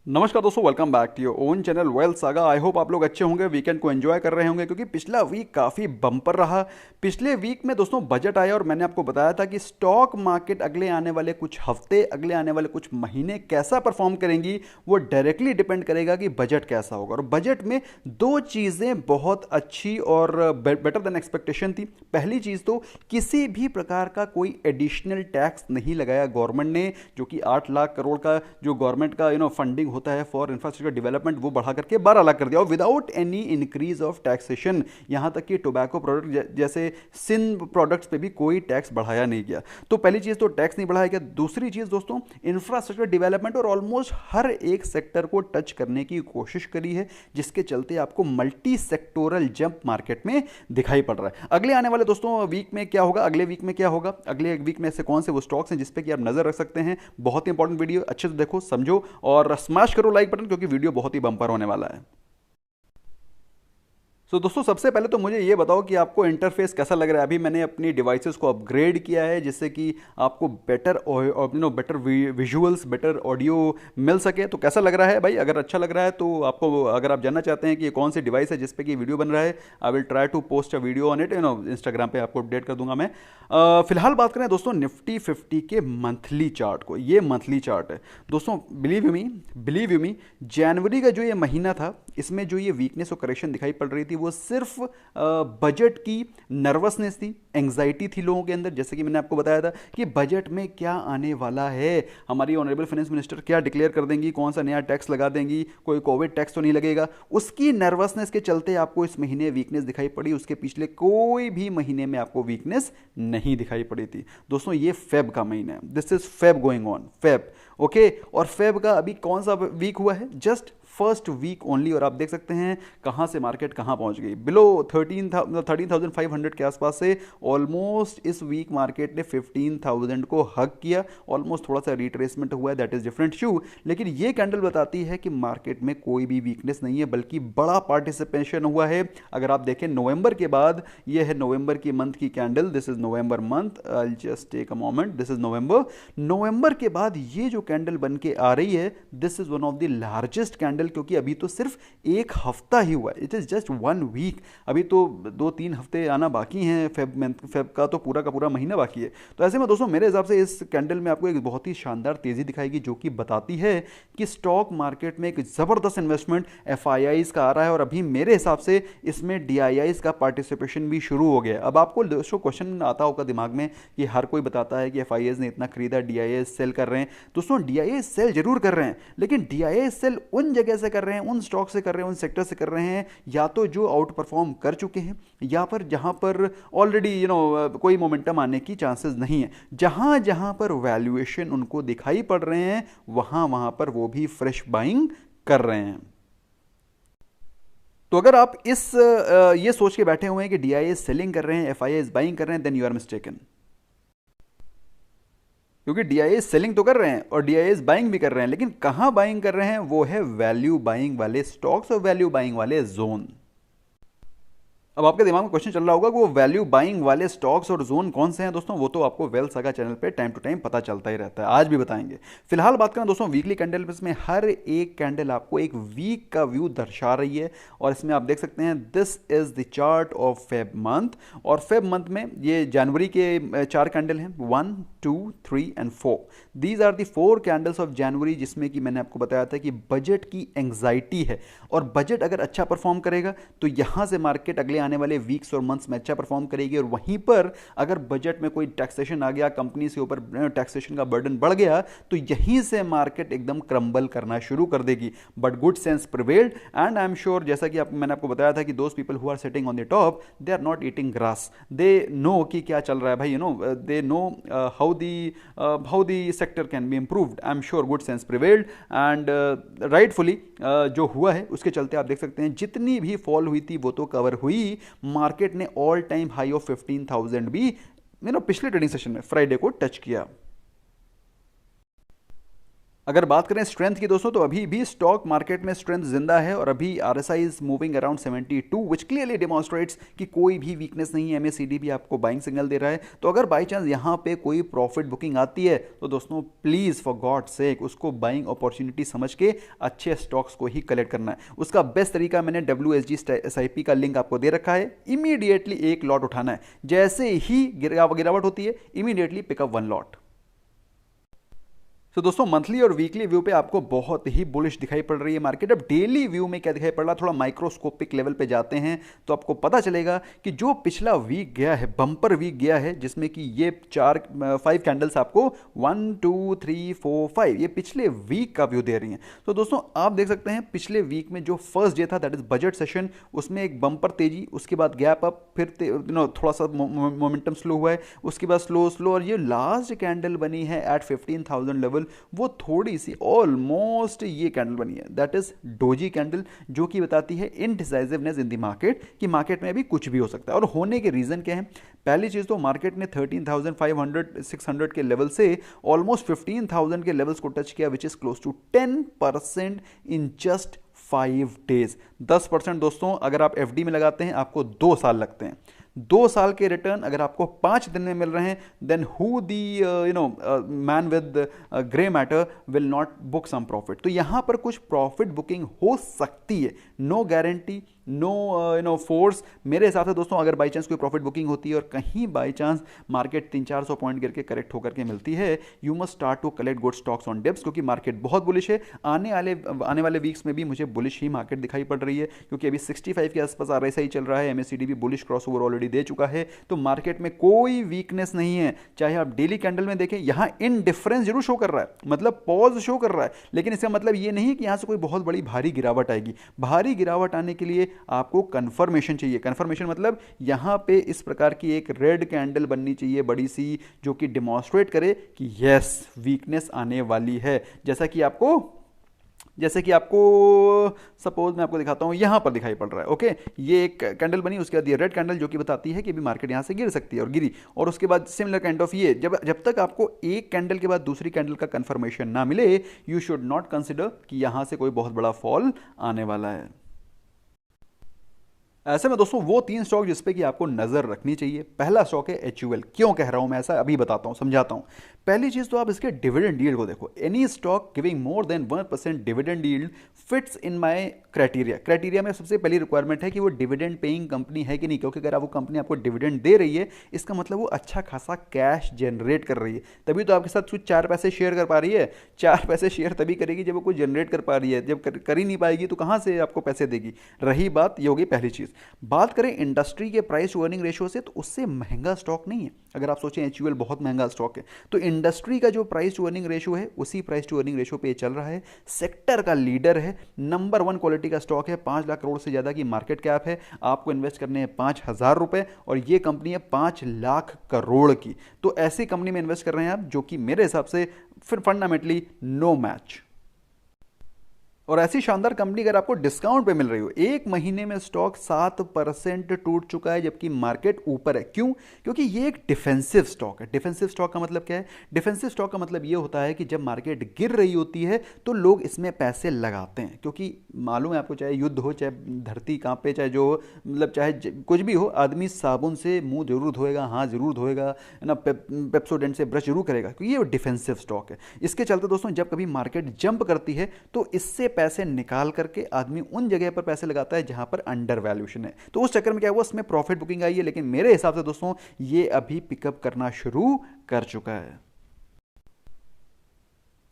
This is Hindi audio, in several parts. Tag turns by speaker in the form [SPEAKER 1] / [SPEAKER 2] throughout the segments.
[SPEAKER 1] नमस्कार दोस्तों, welcome back to your own channel wealth saga. I hope आप लोग अच्छे होंगे, वीकेंड को एंजॉय कर रहे होंगे क्योंकि पिछला वीक काफ़ी बम्पर रहा। पिछले वीक में दोस्तों बजट आया और मैंने आपको बताया था कि स्टॉक मार्केट अगले आने वाले कुछ हफ्ते, अगले आने वाले कुछ महीने कैसा परफॉर्म करेंगी वो डायरेक्टली डिपेंड करेगा कि बजट कैसा होगा। और बजट में दो चीज़ें बहुत अच्छी और बेटर देन एक्सपेक्टेशन थी। पहली चीज़ तो किसी भी प्रकार का कोई एडिशनल टैक्स नहीं लगाया गवर्नमेंट ने, जो कि 8 लाख करोड़ का जो गवर्नमेंट का फंडिंग होता है फॉर इंफ्रास्ट्रक्चर डेवलपमेंट वो बढ़ा करके 12 लाख कर दिया, और without any increase of taxation. यहां तक कि टोबैको प्रोडक्ट जैसे सिन प्रोडक्ट्स पे भी कोई टैक्स बढ़ाया नहीं गया। तो पहली चीज तो टैक्स नहीं बढ़ाया गया। दूसरी चीज दोस्तों, इंफ्रास्ट्रक्चर डेवलपमेंट और ऑलमोस्ट हर एक सेक्टर को टच करने की कोशिश करी है, जिसके चलते आपको मल्टी सेक्टोरल जंप मार्केट में दिखाई पड़ रहा है। अगले आने वाले दोस्तों वीक में क्या होगा, अगले वीक में क्या होगा, अगले वीक में ऐसे कौन से वो स्टॉक्स हैं जिसपे कि आप नजर रख सकते हैं। बहुत ही इंपॉर्टेंट वीडियो, अच्छे से देखो, समझो और स्मैश करो लाइक बटन, क्योंकि वीडियो बहुत ही बम्पर होने वाला है। तो दोस्तों सबसे पहले तो मुझे ये बताओ कि आपको इंटरफेस कैसा लग रहा है। अभी मैंने अपनी डिवाइसेस को अपग्रेड किया है जिससे कि आपको better better visuals, better audio मिल सके। तो कैसा लग रहा है भाई? अगर अच्छा लग रहा है तो आपको, अगर आप जानना चाहते हैं कि ये कौन सी डिवाइस है जिसपे कि वीडियो बन रहा है, I will try to post a video on it, Instagram पे आपको अपडेट कर दूंगा मैं। फिलहाल बात करें दोस्तों निफ्टी 50 के मंथली चार्ट को। ये मंथली चार्ट है दोस्तों। बिलीव यू मी, जनवरी का जो ये महीना था, इसमें जो ये वीकनेस और करेक्शन दिखाई पड़ रही थी वो सिर्फ बजट की नर्वसनेस थी, एंग्जाइटी थी लोगों के अंदर। जैसे कि मैंने आपको बताया था कि बजट में क्या आने वाला है, हमारी ऑनरेबल फाइनेंस मिनिस्टर क्या डिक्लेयर कर देंगी, कौन सा नया टैक्स लगा देंगी, कोई कोविड टैक्स तो नहीं लगेगा। उसकी नर्वसनेस के चलते आपको इस महीने वीकनेस दिखाई पड़ी। उसके पिछले कोई भी महीने में आपको वीकनेस नहीं दिखाई पड़ी थी दोस्तों। ये फेब का महीना है, this is Feb going on, Feb, okay. और फेब का अभी कौन सा वीक हुआ है? Just first week only. और आप देख सकते हैं कहां से मार्केट कहां पहुंच गई, बिलो 13,500 के आसपास से ऑलमोस्ट इस वीक मार्केट ने 15,000 को हक किया। ऑलमोस्ट थोड़ा सा रिट्रेसमेंट हुआ है, दैट इज डिफरेंट इशू। लेकिन ये कैंडल बताती है कि मार्केट में कोई भी वीकनेस नहीं है, बल्कि बड़ा पार्टिसिपेशन हुआ है। अगर आप देखें नवंबर के बाद, ये है नवंबर की मंथ की candle, this is November month, I just take a moment, this is November. नवंबर के बाद ये जो कैंडल बन के आ रही है, this is one of the largest candle, क्योंकि अभी तो सिर्फ एक हफ्ता ही हुआ है, इट इज जस्ट 1 वीक। अभी तो 2-3 हफ्ते आना बाकी हैं, फेब का तो पूरा का पूरा महीना बाकी है। तो ऐसे में दोस्तों मेरे हिसाब से इस कैंडल में आपको एक बहुत ही शानदार तेजी दिखाएगी, जो कि बताती है कि स्टॉक मार्केट में एक जबरदस्त इन्वेस्टमेंट एफआईआईज का आ रहा है। और अभी मेरे हिसाब से इसमें डीआईआईज का पार्टिसिपेशन भी शुरू हो गया है। अब आपको दोस्तों क्वेश्चन आता होगा दिमाग में कि हर कोई बताता है कि एफआईआईज ने इतना खरीदा, डीआईआईज सेल कर रहे हैं। दोस्तों डीआईआईज सेल जरूर कर रहे हैं, लेकिन डीआईआईज सेल उन जगह से कर रहे हैं, उन स्टॉक से कर रहे हैं, उन सेक्टर से कर रहे हैं, या तो जो आउट परफॉर्म कर चुके हैं, या पर जहां पर ऑलरेडी कोई मोमेंटम आने की चांसेस नहीं है। जहां जहां पर वैल्यूएशन उनको दिखाई पड़ रहे हैं, वहां वहां पर वो भी फ्रेश बाइंग कर रहे हैं। तो अगर आप ये सोच के बैठे हुए हैं कि डीआईए सेलिंग कर रहे हैं, एफआईआई बाइंग कर रहे हैं, देन यू आर मिस्टेकन। क्योंकि डीआईए सेलिंग तो कर रहे हैं और डीआईए बाइंग भी कर रहे हैं, लेकिन कहां बाइंग कर रहे हैं? वो है वैल्यू बाइंग वाले स्टॉक्स और वैल्यू बाइंग वाले जोन। अब आपके दिमाग में क्वेश्चन चल रहा होगा कि वो वैल्यू बाइंग वाले स्टॉक्स और जोन कौन से हैं दोस्तों। वो तो आपको वेल्थ सागा चैनल पे टाइम टू टाइम पता चलता ही रहता है, आज भी बताएंगे। फिलहाल बात करें दोस्तों वीकली कैंडल में, हर एक कैंडल आपको एक वीक का व्यू दर्शा रही है। और इसमें आप देख सकते हैं this is the chart of Feb month. और फेब मंथ में ये जनवरी के 4 कैंडल हैं, 1, 2, 3 and 4। These are the 4 candles of January, जिसमें कि मैंने आपको बताया था कि बजट की एंग्जाइटी है। और बजट अगर अच्छा परफॉर्म करेगा तो यहां से मार्केट अगले आने वाले वीक्स और मंथ्स में अच्छा परफॉर्म करेगी। और वहीं पर अगर बजट में कोई टैक्सेशन आ गया, कंपनी के ऊपर टैक्सेशन का बर्डन बढ़ गया, तो यहीं से मार्केट एकदम क्रम्बल करना शुरू कर देगी। But good sense prevailed, and I am sure, जैसा कि मैंने आपको बताया था कि those people who are sitting on the top, they are not eating grass, they know कि क्या चल रहा है भाई, they know how the sector can be improved. I am sure good sense prevailed, and rightfully जो हुआ है उसके चलते आप देख सकते हैं जितनी भी फॉल हुई थी वो तो कवर हुई। मार्केट ने ऑल टाइम हाई ऑफ 15,000 भी पिछले ट्रेडिंग सेशन में फ्राइडे को टच किया। अगर बात करें स्ट्रेंथ की दोस्तों, तो अभी भी स्टॉक मार्केट में स्ट्रेंथ जिंदा है और अभी RSI is moving around 72, which clearly demonstrates कि कोई भी वीकनेस नहीं है। एमएसीडी भी आपको बाइंग सिग्नल दे रहा है। तो अगर बाई चांस यहाँ पे कोई प्रॉफिट बुकिंग आती है तो दोस्तों प्लीज फॉर गॉड सेक उसको बाइंग अपॉर्चुनिटी समझ के अच्छे स्टॉक्स को ही कलेक्ट करना है। उसका बेस्ट तरीका मैंने WSG SIP का लिंक आपको दे रखा है। इमीडिएटली एक लॉट उठाना है, जैसे ही गिरावट होती है इमीडिएटली पिकअप 1 लॉट। तो दोस्तों मंथली और वीकली व्यू पे आपको बहुत ही बुलिश दिखाई पड़ रही है मार्केट। अब डेली व्यू में क्या दिखाई पड़ रहा है, थोड़ा माइक्रोस्कोपिक लेवल पे जाते हैं तो आपको पता चलेगा कि जो पिछला वीक गया है, बम्पर वीक गया है, जिसमें कि ये 5 कैंडल्स आपको 1 2 3 4 5 ये पिछले वीक का व्यू दे रही हैं। तो दोस्तों आप देख सकते हैं पिछले वीक में जो फर्स्ट डे था दैट इज बजट सेशन, उसमें एक बम्पर तेजी, उसके बाद गैप अप, फिर थोड़ा सा मोमेंटम स्लो हुआ है, उसके बाद स्लो और ये लास्ट कैंडल बनी है एट 15,000 लेवल, वो थोड़ी सी ऑलमोस्ट ये कैंडल बनी है दैट इज डोजी कैंडल, जो कि बताती है इनडिसाइसिवनेस इन द मार्केट कि मार्केट में अभी कुछ भी हो सकता है। और होने के रीजन क्या है, पहली चीज तो मार्केट ने 13,500 600 के लेवल से ऑलमोस्ट 15,000 के लेवल्स को टच किया, which is close to 10% in just 5 days. 10% दोस्तों अगर आप एफडी में लगाते हैं आपको 2 साल लगते हैं। 2 साल के रिटर्न अगर आपको 5 दिन में मिल रहे हैं, then who the man with grey matter will not book some profit. तो यहां पर कुछ प्रॉफिट बुकिंग हो सकती है, नो गारंटी, नो फोर्स। मेरे हिसाब से दोस्तों अगर बाई चांस कोई प्रॉफिट बुकिंग होती है और कहीं बाई चांस मार्केट 300-400 पॉइंट गिर के करेक्ट होकर के मिलती है, you must start to collect good stocks on dips, क्योंकि मार्केट बहुत बुलिश है। आने वाले वीक्स में भी मुझे बुलिश ही मार्केट दिखाई पड़ रही है, क्योंकि अभी 65 के आसपास आरएसआई चल रहा है, एमएसीडी भी बुलिश क्रॉसओवर ऑलरेडी दे चुका है। तो मार्केट में कोई वीकनेस नहीं है, चाहे आप डेली कैंडल में देखें, यहां इन डिफरेंस जरूर शो कर रहा है, मतलब पॉज शो कर रहा है, लेकिन इसका मतलब ये नहीं कि यहां से कोई बहुत बड़ी भारी गिरावट आएगी। भारी गिरावट आने के लिए आपको कंफर्मेशन चाहिए। कंफर्मेशन मतलब यहां पे इस प्रकार की एक रेड कैंडल बननी चाहिए बड़ी सी, जो कि डिमॉन्स्ट्रेट करे कि यस वीकनेस आने वाली है। जैसा कि आपको सपोज मैं आपको दिखाता हूं, यहां पर दिखाई पड़ रहा है। ओके, ये एक कैंडल बनी, उसके बाद ये रेड कैंडल जो कि बताती है कि अभी मार्केट यहां से गिर सकती है, और गिरी। और उसके बाद सिमिलर काइंड ऑफ ये, जब तक आपको एक कैंडल के बाद दूसरी कैंडल का कंफर्मेशन ना मिले, यू शुड नॉट कंसिडर कि यहां से कोई बहुत बड़ा फॉल आने वाला है। ऐसे में दोस्तों वो 3 स्टॉक जिस पे कि आपको नजर रखनी चाहिए, पहला स्टॉक है HUL। क्यों कह रहा हूं मैं ऐसा, अभी बताता हूं, समझाता हूं। पहली चीज तो आप इसके डिविडेंड यील्ड को देखो। Any stock giving more than 1% dividend yield fits in my criteria में सबसे पहली रिक्वायरमेंट है कि वो डिविडेंड पेइंग कंपनी है कि नहीं, क्योंकि अगर वो कंपनी आपको डिविडेंड दे रही है इसका मतलब वो अच्छा खासा कैश जनरेट कर रही है, तभी तो आपके साथ कुछ 4 पैसे शेयर कर पा रही है। 4 पैसे शेयर तभी करेगी जब वो कुछ जनरेट कर पा रही है, जब कर ही नहीं पाएगी तो कहां से आपको पैसे देगी। रही बात, ये होगी पहली चीज। बात करें इंडस्ट्री के प्राइस टू अर्निंग रेशियो से, तो उससे महंगा स्टॉक नहीं है। अगर आप सोचें HUL बहुत महंगा स्टॉक है, तो इंडस्ट्री का जो प्राइस टू अर्निंग रेशियो है उसी प्राइस टू अर्निंग रेशियो पे चल रहा है। सेक्टर का लीडर है, नंबर 1 क्वालिटी का स्टॉक है, 5 लाख करोड़ से ज्यादा की मार्केट कैप है, आपको इन्वेस्ट करने हैं 5,000 रुपए, और ये कंपनी है 5 लाख करोड़ की। तो ऐसी कंपनी में इन्वेस्ट कर रहे हैं आप, जो कि मेरे हिसाब से फिर फंडामेंटली नो मैच। और ऐसी शानदार कंपनी अगर आपको डिस्काउंट पे मिल रही हो, 1 महीने में स्टॉक 7% टूट चुका है, जबकि मार्केट ऊपर है। क्यों? क्योंकि ये एक डिफेंसिव स्टॉक है। डिफेंसिव स्टॉक का मतलब क्या है? डिफेंसिव स्टॉक का मतलब ये होता है कि जब मार्केट गिर रही होती है तो लोग इसमें पैसे लगाते हैं, क्योंकि मालूम है आपको, चाहे युद्ध हो, चाहे धरती कांपे, चाहे जो मतलब चाहे कुछ भी हो, आदमी साबुन से मुंह जरूर धोएगा, हाथ जरूर धोएगा, है ना, पेप्सोडेंट से ब्रश जरूर करेगा, क्योंकि ये डिफेंसिव स्टॉक है। इसके चलते दोस्तों जब कभी मार्केट जंप करती है तो इससे पैसे निकाल करके आदमी उन जगह पर पैसे लगाता है जहां पर अंडर वैल्यूएशन है। तो उस चक्कर में क्या हुआ, उसमें प्रॉफिट बुकिंग आई है, लेकिन मेरे हिसाब से दोस्तों ये अभी पिकअप करना शुरू कर चुका है।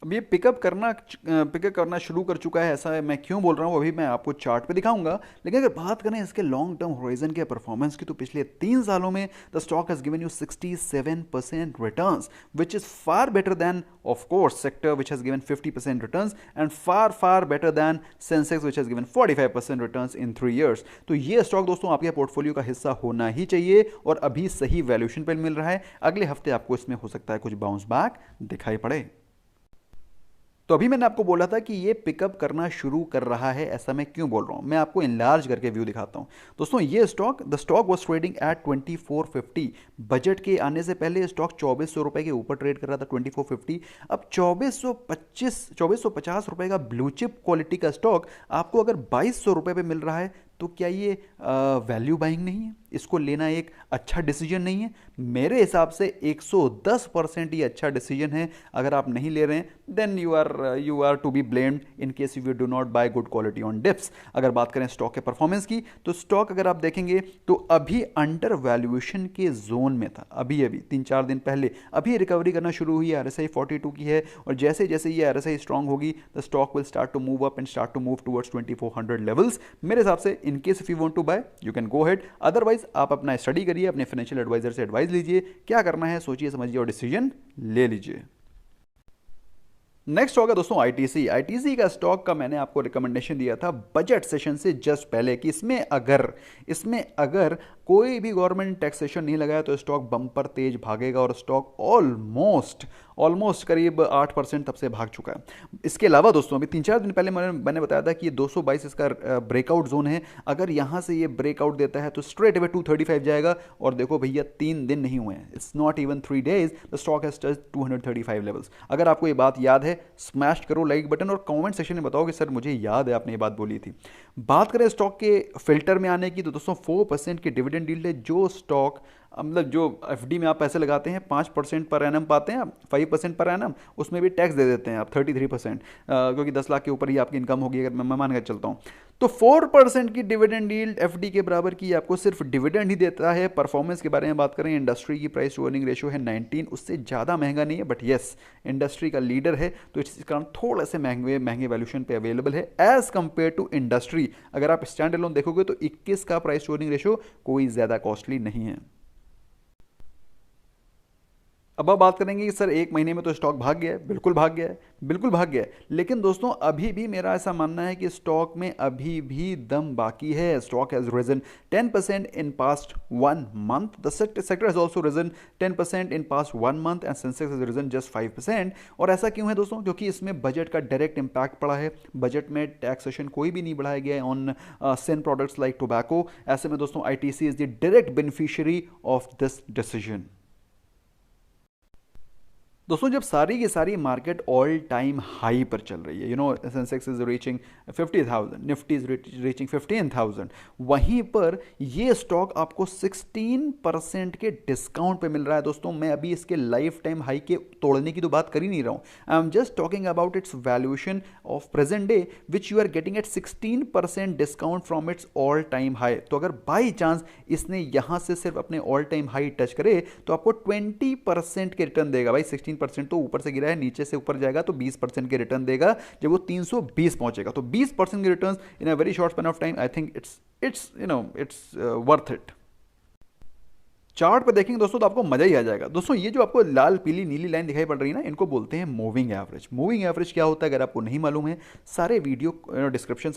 [SPEAKER 1] अब ये पिकअप करना शुरू कर चुका है, ऐसा है, मैं क्यों बोल रहा हूँ अभी मैं आपको चार्ट पे दिखाऊंगा। लेकिन अगर बात करें इसके लॉन्ग टर्म होराइजन के परफॉर्मेंस की, तो पिछले 3 सालों में the stock has given you 67% returns, which is far better than of course sector which has given 50% returns, and far better than Sensex which has given 45% returns in 3 years. तो ये स्टॉक दोस्तों आपके पोर्टफोलियो का हिस्सा होना ही चाहिए, और अभी सही वैल्यूएशन पर मिल रहा है। अगले हफ्ते आपको इसमें हो सकता है कुछ बाउंस बैक दिखाई पड़े। तो अभी मैंने आपको बोला था कि ये पिकअप करना शुरू कर रहा है, ऐसा मैं क्यों बोल रहा हूँ, मैं आपको इनलार्ज करके व्यू दिखाता हूँ। दोस्तों ये stock, the stock was trading at 2450। Budget के आने से पहले स्टॉक 2400 रुपए के ऊपर ट्रेड कर रहा था, 2450। अब 2450 रुपए का ब्लू चिप क्वालिटी का स्टॉक आपको अगर 2200 रुपए पे मिल रहा है, तो क्या ये वैल्यू बाइंग नहीं है? इसको लेना एक अच्छा डिसीजन नहीं है? मेरे हिसाब से 110% ये अच्छा डिसीजन है। अगर आप नहीं ले रहे हैं then you are to be blamed in case you do not buy good quality on dips. अगर बात करें स्टॉक के परफॉर्मेंस की, तो स्टॉक अगर आप देखेंगे तो अभी अंडर वैल्यूएशन के जोन में था, अभी अभी 3-4 दिन पहले अभी रिकवरी करना शुरू हुई है। आरएसआई 42 की है, और जैसे जैसे ये आरएसआई स्ट्रांग होगी the stock will start to move up and start to move towards 2400 levels. मेरे हिसाब से in case if you want to buy you can go ahead, otherwise आप अपना स्टडी करिए, अपने फाइनेंशियल एडवाइजर से एडवाइस लीजिए, क्या करना है सोचिए समझिए और डिसीजन ले लीजिए। नेक्स्ट होगा दोस्तों आईटीसी। आईटीसी का स्टॉक का मैंने आपको रिकमेंडेशन दिया था बजट सेशन से जस्ट पहले कि इसमें अगर कोई भी गवर्नमेंट टैक्सेशन नहीं लगाया तो स्टॉक बम्पर तेज भागेगा, और स्टॉक ऑलमोस्ट करीब 8% तब से भाग चुका है। इसके अलावा दोस्तों अभी 3-4 दिन पहले मैंने बताया था कि ये 222 इसका ब्रेकआउट जोन है। अगर यहाँ से ये ब्रेकआउट देता है तो स्ट्रेट अवे 235 जाएगा, और देखो भैया 3 दिन नहीं हुए हैं, it's not even 3 days, the stock has touched 235 levels. अगर आपको ये बात याद है स्मैश करो लाइक बटन और कमेंट सेक्शन में बताओ कि सर मुझे याद है आपने ये बात बोली थी। बात करें स्टॉक के फिल्टर में आने की, तो दोस्तों 4% की डिविडेंड यील्ड है। जो स्टॉक मतलब जो एफडी में आप पैसे लगाते हैं 5% पर एनम पाते हैं आप, 5% पर एनम, उसमें भी टैक्स दे देते हैं आप 33%, क्योंकि 10 लाख के ऊपर ही आपकी इनकम होगी अगर मैं मान कर चलता हूँ। तो 4% की डिविडेंड यील्ड एफडी के बराबर की आपको सिर्फ डिविडेंड ही देता है। परफॉर्मेंस के बारे में बात करें, इंडस्ट्री की प्राइस टू अर्निंग रेशियो है 19, उससे ज़्यादा महंगा नहीं है, बट येस इंडस्ट्री का लीडर है, तो इस कारण थोड़े से महंगे वैल्यूशन पे अवेलेबल है एज कंपेयर टू इंडस्ट्री। अगर आप स्टैंड अलोन देखोगे तो 21 का प्राइस टू अर्निंग रेशियो कोई ज़्यादा कॉस्टली नहीं है। अब आप बात करेंगे कि सर एक महीने में तो स्टॉक भाग गया है, बिल्कुल भाग गया है, बिल्कुल भाग गया है, लेकिन दोस्तों अभी भी मेरा ऐसा मानना है कि स्टॉक में अभी भी दम बाकी है। Stock has risen 10% in past 1 month, the sector has also risen 10% in past 1 month and Sensex has risen just 5%। और ऐसा क्यों है दोस्तों? क्योंकि इसमें बजट का डायरेक्ट इंपैक्ट पड़ा है। बजट में टैक्सेशन कोई भी नहीं बढ़ाया गया है on sin products like tobacco. ऐसे में दोस्तों ITC is the direct beneficiary of this decision. दोस्तों जब सारी की सारी मार्केट ऑल टाइम हाई पर चल रही है, Sensex is reaching 50,000, Nifty is reaching 15,000, वहीं पर ये स्टॉक आपको 16% के डिस्काउंट पे मिल रहा है। दोस्तों मैं अभी इसके लाइफ टाइम हाई के तोड़ने की तो बात कर ही नहीं रहा हूँ, I am just talking about its valuation of present day which you are getting at 16% discount from its all time high. तो अगर बाई चांस इसने यहाँ से सिर्फ अपने ऑल टाइम हाई टच करे तो आपको 20% के रिटर्न देगा। भाई 16% तो ऊपर से गिरा है, नीचे से ऊपर जाएगा तो 20% के रिटर्न देगा जब वो 320 पहुंचेगा। तो 20% के return in a very short span of time, I think it's worth it. Chart पे देखेंगे दोस्तों तो आपको मजा ही आ जाएगा। दोस्तों ये जो आपको लाल पीली नीली लाइन दिखाई पड़ रही है ना, इनको बोलते हैं मूविंग एवरेज। मूविंग एवरेज क्या होता है अगर आपको नहीं मालूम है, सारे वीडियो डिस्क्रिप्शन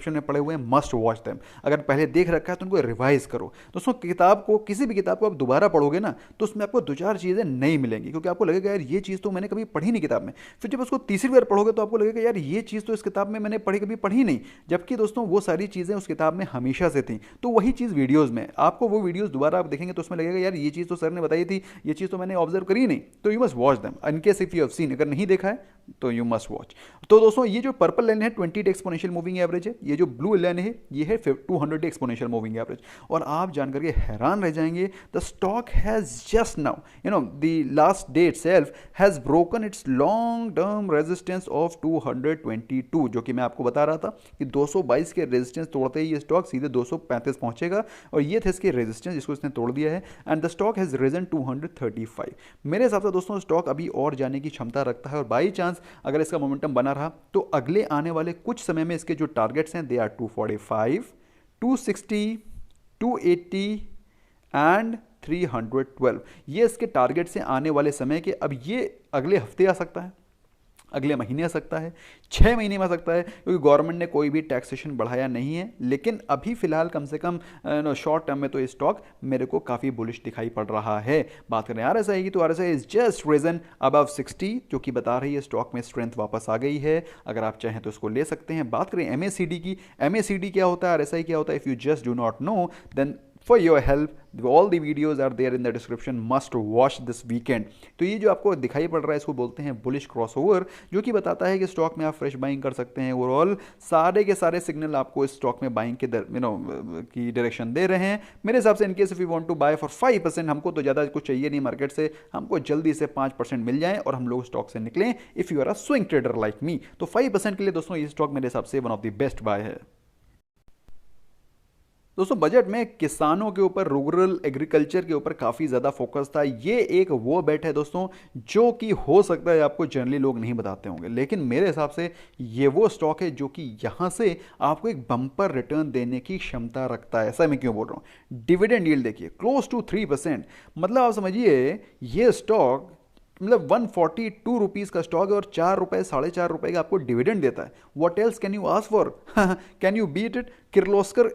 [SPEAKER 1] में पड़े हुए हैं, मस्ट वॉच देम। अगर पहले देख रखा है तो उनको रिवाइज करो। दोस्तों किसी भी किताब को आप दोबारा पढ़ोगे ना तो उसमें आपको 2-4 चीज़ें नहीं मिलेंगी, क्योंकि आपको लगेगा यार ये चीज़ तो मैंने कभी पढ़ी नहीं किताब में। फिर जब उसको तीसरी बार पढ़ोगे तो आपको लगेगा यार ये चीज़ तो इस किताब में मैंने कभी पढ़ी नहीं, जबकि दोस्तों वो सारी चीज़ें उस किताब में हमेशा से थी। तो वही चीज़ वीडियोज़ में आपको, वो वीडियोज़ दोबारा आप देखेंगे तो उसमें लगेगा यार ये चीज़ तो सर ने बताई थी, ये चीज़ तो मैंने ऑब्जर्व करी नहीं। तो you must watch them in case if you have seen, अगर नहीं देखा है तो यू मस्ट वॉच। तो दोस्तों ये जो पर्पल लाइन है 20 डे एक्सपोनेंशियल मूविंग एवरेज है, ये जो ब्लू लाइन है ये है 200 डे एक्सपोनेंशियल मूविंग एवरेज। और आप जानकर के हैरान रह जाएंगे, the stock has just now the last day itself has broken it's long term resistance of 222, जो कि मैं आपको बता रहा था कि 222 के रेजिस्टेंस तोड़ते ही ये स्टॉक सीधे 235 पहुंचेगा, और ये थे इसके रेजिस्टेंस जिसको इसने तोड़ दिया है, and the stock has risen 235। मेरे हिसाब से दोस्तों स्टॉक अभी और जाने की क्षमता रखता है, और बाई चांस अगर इसका मोमेंटम बना रहा तो अगले आने वाले कुछ समय में इसके जो टारगेट्स हैं दे आर 245, 260, 280 एंड 312। ये इसके टारगेट से आने वाले समय के, अब ये अगले हफ्ते आ सकता है, अगले महीने आ सकता है, 6 महीने में आ सकता है, क्योंकि गवर्नमेंट ने कोई भी टैक्सेशन बढ़ाया नहीं है। लेकिन अभी फिलहाल कम से कम शॉर्ट टर्म में तो ये स्टॉक मेरे को काफ़ी बुलिश दिखाई पड़ रहा है। बात करें आरएसआई की, तो RSI is just risen above 60, जो कि बता रही है स्टॉक में स्ट्रेंथ वापस आ गई है। अगर आप चाहें तो इसको ले सकते हैं। बात करें एमएसीडी की, एमएसीडी क्या होता है, आरएसआई क्या होता है, if you just do not know then for your help all the videos are there in the description, must watch this weekend. तो ये जो आपको दिखाई पड़ रहा है इसको बोलते हैं बुलिश क्रॉसओवर, जो कि बताता है कि स्टॉक में आप फ्रेश बाइंग कर सकते हैं। ओवरऑल सारे के सारे सिग्नल आपको इस स्टॉक में बाइंग के की डायरेक्शन दे रहे हैं। मेरे हिसाब से in case if you want to buy for 5%, हमको तो ज़्यादा कुछ चाहिए नहीं मार्केट से, हमको जल्दी से 5% मिल जाए और हम लोग स्टॉक से निकलें। If you are a swing trader like me, तो 5% के लिए दोस्तों ये स्टॉक मेरे हिसाब से one of the best buy है। दोस्तों बजट में किसानों के ऊपर, रूरल एग्रीकल्चर के ऊपर काफ़ी ज़्यादा फोकस था। ये एक वो बेट है दोस्तों जो कि हो सकता है आपको जनरली लोग नहीं बताते होंगे, लेकिन मेरे हिसाब से ये वो स्टॉक है जो कि यहाँ से आपको एक बम्पर रिटर्न देने की क्षमता रखता है। ऐसा मैं क्यों बोल रहा हूँ, डिविडेंड यील्ड देखिए क्लोज टू 3%, मतलब आप समझिए ये स्टॉक मतलब 142 रुपीज़ का स्टॉक है और 4 रुपए 4.5 रुपए का आपको डिविडेंड देता है। What else can you ask for, can you beat it. Kirloskar,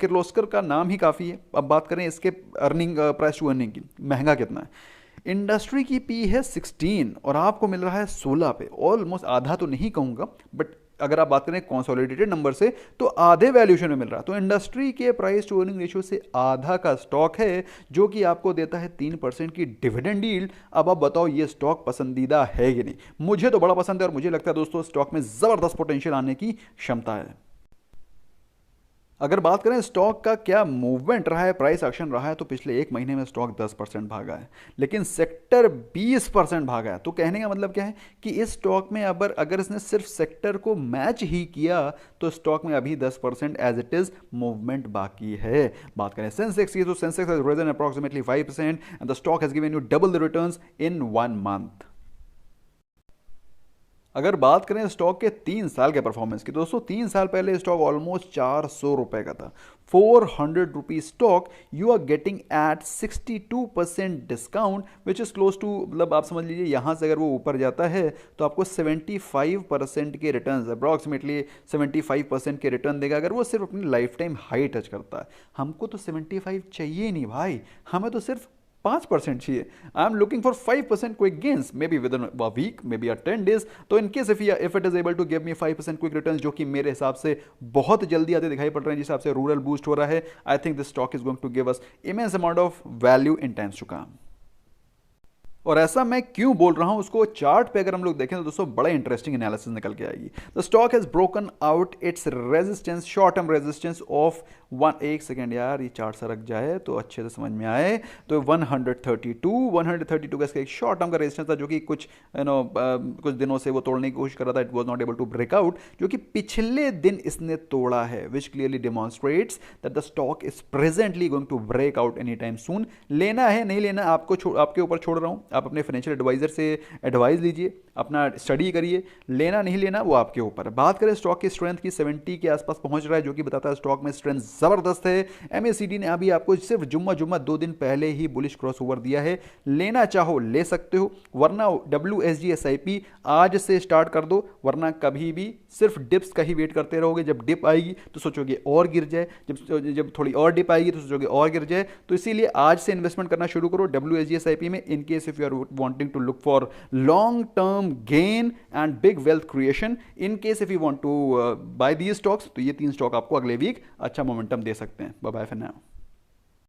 [SPEAKER 1] Kirloskar का नाम ही काफ़ी है। अब बात करें इसके अर्निंग, प्राइस टू अर्निंग की, महंगा कितना है। इंडस्ट्री की पी है 16 और आपको मिल रहा है 16 पे, ऑलमोस्ट आधा तो नहीं कहूँगा, बट अगर आप बात करें कंसोलिडेटेड नंबर से तो आधे वैल्यूएशन में मिल रहा है। तो इंडस्ट्री के प्राइस टू अर्निंग रेशियो से आधा का स्टॉक है, जो कि आपको देता है 3% की डिविडेंड यील्ड। अब आप बताओ ये स्टॉक पसंदीदा है कि नहीं। मुझे तो बड़ा पसंद है और मुझे लगता है दोस्तों स्टॉक में ज़बरदस्त पोटेंशियल आने की क्षमता है। अगर बात करें स्टॉक का क्या मूवमेंट रहा है, प्राइस एक्शन रहा है, तो पिछले एक महीने में स्टॉक 10% भागा है, लेकिन सेक्टर 20% भागा है। तो कहने का मतलब क्या है कि इस स्टॉक में अगर इसने सिर्फ सेक्टर को मैच ही किया तो स्टॉक में अभी 10% एज इट इज मूवमेंट बाकी है। बात करें सेंसेक्स की, तो Sensex has risen approximately 5% and the stock has given you double the returns in 1 month. अगर बात करें स्टॉक के 3 साल के परफॉर्मेंस की, दोस्तों 3 साल पहले स्टॉक ऑलमोस्ट 400 रुपए का था। 400 rupees stock you are getting at 62% discount, which is close to, मतलब आप समझ लीजिए यहाँ से अगर वो ऊपर जाता है तो आपको 75% के रिटर्न, अप्रॉक्सीमेटली 75% के रिटर्न देगा अगर वो सिर्फ अपनी लाइफ टाइम हाई टच करता है। हमको तो 75 चाहिए ही नहीं भाई, हमें तो सिर्फ 5% चाहिए। I am looking for 5% quick gains, maybe within a week, maybe 10 days। तो in case if it is able to give me 5% quick return, जो कि मेरे हिसाब से बहुत जल्दी आते दिखाई पड़ रहे हैं, जिस हिसाब से रूरल बूस्ट हो रहा है, I think this stock is going to give us immense amount of value in times to come. और ऐसा मैं क्यों बोल रहा हूं, उसको चार्ट पे अगर हम लोग देखें तो दोस्तों बड़ा इंटरेस्टिंग एनालिसिस निकल के आएगी। The stock has broken out its resistance, short term resistance of एक सेकेंड यार, ये चार्ट सरक जाए तो अच्छे से समझ में आए। तो 132 का इसका एक शॉर्ट टर्म का रेजिस्टेंस था, जो कि कुछ कुछ दिनों से वो तोड़ने की कोशिश कर रहा था। It was not able to break out, जो कि पिछले दिन इसने तोड़ा है, which clearly demonstrates that the stock is presently going to break out any time soon. लेना है नहीं लेना आपके ऊपर छोड़ रहा हूं। आप अपने फाइनेंशियल एडवाइजर से एडवाइस लीजिए, अपना स्टडी करिए, लेना नहीं लेना वो आपके ऊपर। बात करें स्टॉक की स्ट्रेंथ की, 70 के आसपास पहुंच रहा है, जो कि बताता है स्टॉक में स्ट्रेंथ जबरदस्त है। एमएसीडी ने अभी आपको सिर्फ जुम्मा 2 दिन पहले ही बुलिश क्रॉसओवर दिया है। लेना चाहो ले सकते हो, वरना WSG SIP आज से स्टार्ट कर दो, वरना कभी भी सिर्फ डिप्स का ही वेट करते रहोगे। जब डिप आएगी तो सोचोगे और गिर जाए, जब थोड़ी और डिप आएगी तो सोचोगे और गिर जाए। तो इसीलिए आज से इन्वेस्टमेंट करना शुरू करो WSG SIP में, in case if you are wanting to look for long term gain and big wealth creation. In case if you want to buy these stocks, तो ये 3 स्टॉक आपको अगले वीक अच्छा मोमेंटम दे सकते हैं। Bye bye for now.